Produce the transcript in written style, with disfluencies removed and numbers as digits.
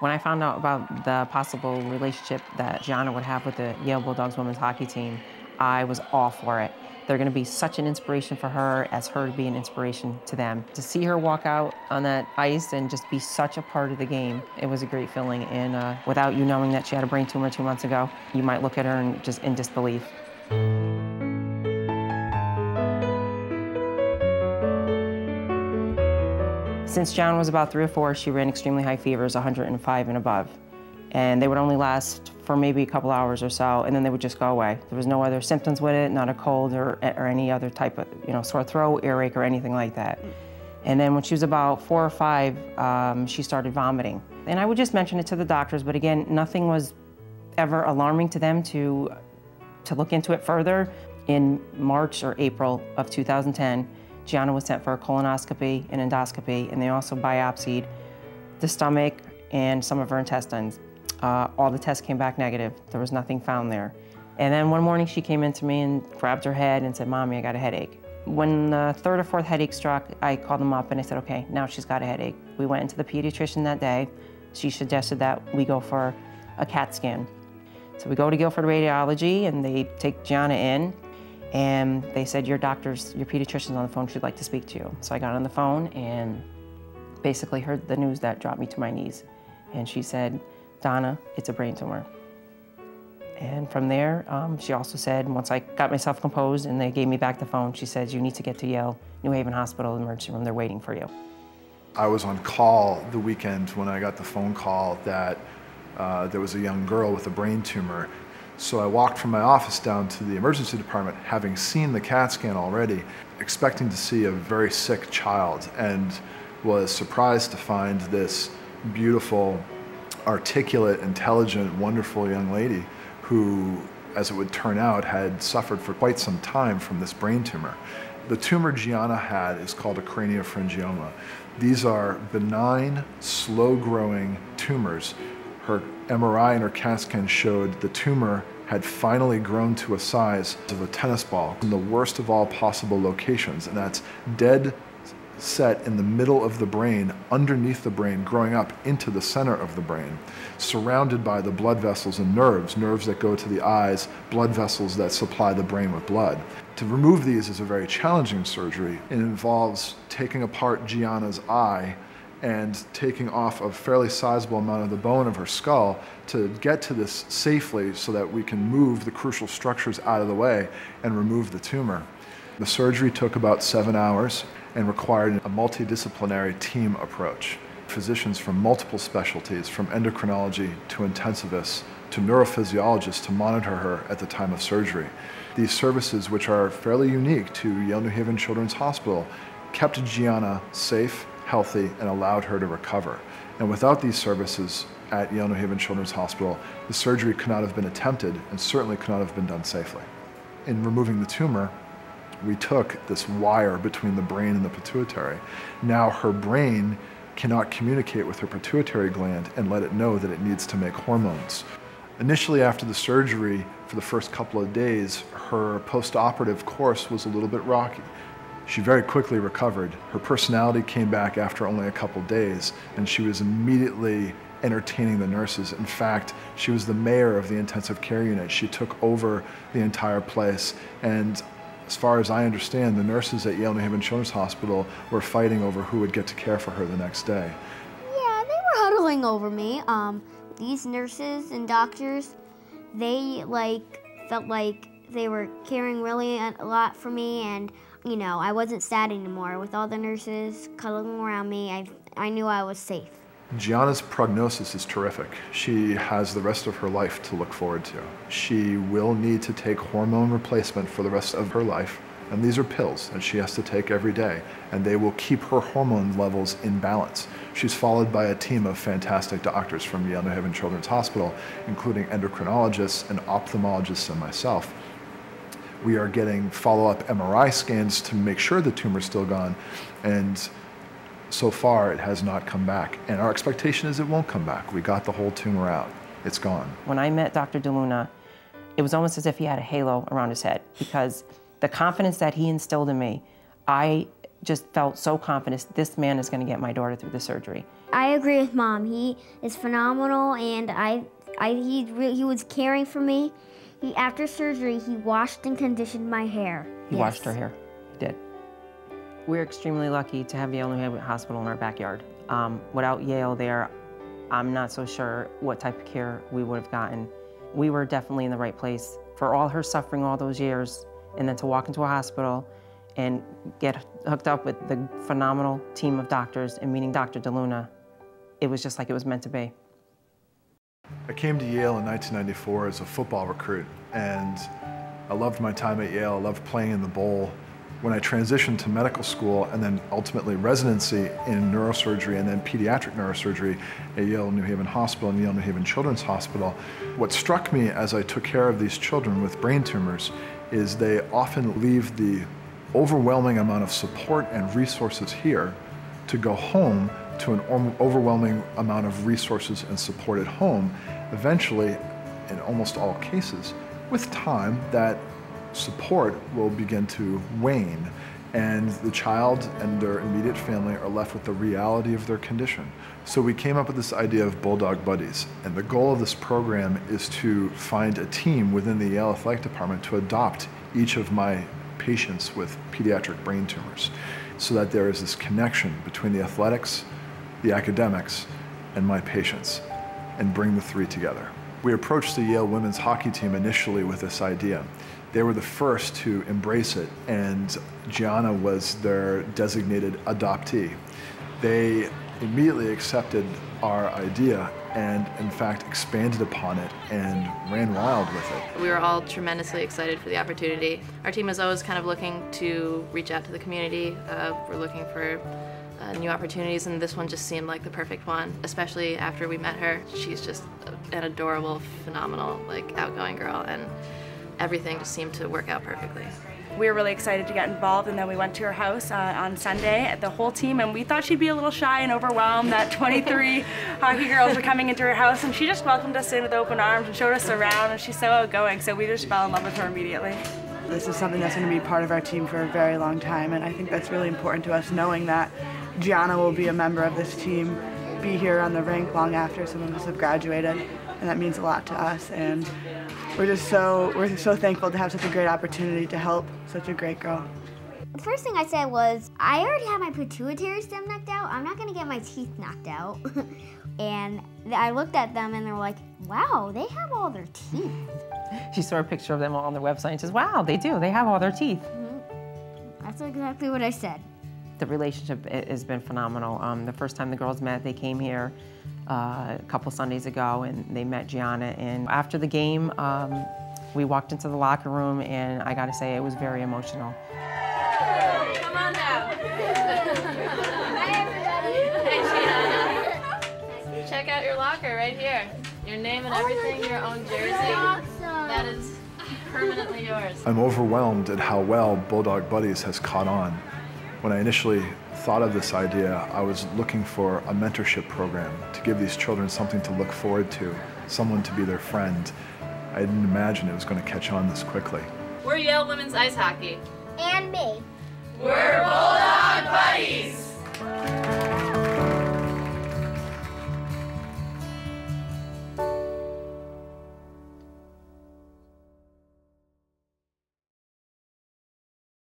When I found out about the possible relationship that Giana would have with the Yale Bulldogs women's hockey team, I was all for it. They're going to be such an inspiration for her as her to be an inspiration to them. To see her walk out on that ice and just be such a part of the game, it was a great feeling. And without you knowing that she had a brain tumor 2 months ago, you might look at her and just in disbelief. Since Giana was about 3 or 4, she ran extremely high fevers, 105 and above. And they would only last for maybe a couple hours or so, and then they would just go away. There was no other symptoms with it, not a cold or any other type of, sore throat, earache, or anything like that. And then when she was about 4 or 5, she started vomiting. And I would just mention it to the doctors, but again, nothing was ever alarming to them to look into it further. In March or April of 2010, Giana was sent for a colonoscopy and endoscopy, and they also biopsied the stomach and some of her intestines. All the tests came back negative. There was nothing found there. And then one morning she came in to me and grabbed her head and said, "Mommy, I got a headache." When the 3rd or 4th headache struck, I called them up and I said, "Okay, now she's got a headache." We went into the pediatrician that day. She suggested that we go for a CAT scan. So we go to Guilford Radiology and they take Giana in and they said, your pediatrician's on the phone, she'd like to speak to you. So I got on the phone and basically heard the news that dropped me to my knees. And she said, "Donna, it's a brain tumor." And from there, she also said, once I got myself composed and they gave me back the phone, she says, "You need to get to Yale-New Haven Hospital emergency room, they're waiting for you." I was on call the weekend when I got the phone call that there was a young girl with a brain tumor. So I walked from my office down to the emergency department, having seen the CAT scan already, expecting to see a very sick child, and was surprised to find this beautiful, articulate, intelligent, wonderful young lady who, as it would turn out, had suffered for quite some time from this brain tumor. The tumor Giana had is called a craniopharyngioma. These are benign, slow-growing tumors. Her MRI and her CAT scan showed the tumor had finally grown to a size of a tennis ball in the worst of all possible locations, and that's dead set in the middle of the brain, underneath the brain, growing up into the center of the brain, surrounded by the blood vessels and nerves that go to the eyes, blood vessels that supply the brain with blood. To remove these is a very challenging surgery. It involves taking apart Giana's eye and taking off a fairly sizable amount of the bone of her skull to get to this safely so that we can move the crucial structures out of the way and remove the tumor. The surgery took about 7 hours and required a multidisciplinary team approach. Physicians from multiple specialties, from endocrinology to intensivists to neurophysiologists, to monitor her at the time of surgery. These services, which are fairly unique to Yale-New Haven Children's Hospital, kept Giana safe, healthy, and allowed her to recover. And without these services at Yale-New Haven Children's Hospital, the surgery could not have been attempted and certainly could not have been done safely. In removing the tumor, we took this wire between the brain and the pituitary. Now her brain cannot communicate with her pituitary gland and let it know that it needs to make hormones. Initially after the surgery, for the first couple of days, her post-operative course was a little bit rocky. She very quickly recovered. Her personality came back after only a couple days, and she was immediately entertaining the nurses. In fact, she was the mayor of the intensive care unit. She took over the entire place, and as far as I understand, the nurses at Yale-New Haven Children's Hospital were fighting over who would get to care for her the next day. Yeah, they were huddling over me. These nurses and doctors, they felt like they were caring really a lot for me, and I wasn't sad anymore. With all the nurses cuddling around me, I knew I was safe. Giana's prognosis is terrific. She has the rest of her life to look forward to. She will need to take hormone replacement for the rest of her life, and these are pills that she has to take every day, and they will keep her hormone levels in balance. She's followed by a team of fantastic doctors from Yale-New Haven Children's Hospital, including endocrinologists and ophthalmologists and myself. We are getting follow-up MRI scans to make sure the tumor's still gone, and so far it has not come back. And our expectation is it won't come back. We got the whole tumor out. It's gone. When I met Dr. DeLuna, it was almost as if he had a halo around his head, because the confidence that he instilled in me, I just felt so confident, this man is gonna get my daughter through the surgery. I agree with Mom. He is phenomenal, and he was caring for me. After surgery, he washed and conditioned my hair. He washed her hair, he did. We're extremely lucky to have Yale-New Hospital in our backyard. Without Yale there, I'm not so sure what type of care we would have gotten. We were definitely in the right place. For all her suffering all those years, and then to walk into a hospital and get hooked up with the phenomenal team of doctors and meeting Dr. DeLuna, it was just like it was meant to be. I came to Yale in 1994 as a football recruit, and I loved my time at Yale. I loved playing in the bowl. When I transitioned to medical school and then ultimately residency in neurosurgery and then pediatric neurosurgery at Yale-New Haven Hospital and Yale-New Haven Children's Hospital, what struck me as I took care of these children with brain tumors is they often leave the overwhelming amount of support and resources here to go home to an overwhelming amount of resources and support at home. Eventually, in almost all cases, with time, that support will begin to wane, and the child and their immediate family are left with the reality of their condition. So we came up with this idea of Bulldog Buddies, and the goal of this program is to find a team within the Yale Athletic Department to adopt each of my patients with pediatric brain tumors, so that there is this connection between the athletics, the academics, and my patients, and bring the three together. We approached the Yale women's hockey team initially with this idea. They were the first to embrace it, and Giana was their designated adoptee. They immediately accepted our idea and, in fact, expanded upon it and ran wild with it. We were all tremendously excited for the opportunity. Our team is always kind of looking to reach out to the community. We're looking for new opportunities, and this one just seemed like the perfect one, especially after we met her. She's just an adorable, phenomenal, outgoing girl, and everything just seemed to work out perfectly. We were really excited to get involved, and then we went to her house on Sunday, the whole team, and we thought she'd be a little shy and overwhelmed that 23 hockey girls were coming into her house, and she just welcomed us in with open arms and showed us around, and she's so outgoing, so we just fell in love with her immediately. This is something that's going to be part of our team for a very long time, and I think that's really important to us, knowing that Giana will be a member of this team, be here on the rink long after some of us have graduated, and that means a lot to us. And we're so thankful to have such a great opportunity to help such a great girl. The first thing I said was, I already have my pituitary stem knocked out. I'm not going to get my teeth knocked out. And I looked at them and they were like, wow, they have all their teeth. She saw a picture of them on their website and says, wow, they do. They have all their teeth. Mm-hmm. That's exactly what I said. The relationship has been phenomenal. The first time the girls met, they came here a couple Sundays ago, and they met Giana. And after the game, we walked into the locker room, and I got to say, it was very emotional. Come on now. Hi, everybody. Hey, Giana. Check out your locker right here. Your name and everything, your own jersey. Awesome. That is permanently yours. I'm overwhelmed at how well Bulldog Buddies has caught on. When I initially thought of this idea, I was looking for a mentorship program to give these children something to look forward to, someone to be their friend. I didn't imagine it was going to catch on this quickly. We're Yale Women's Ice Hockey. And me. We're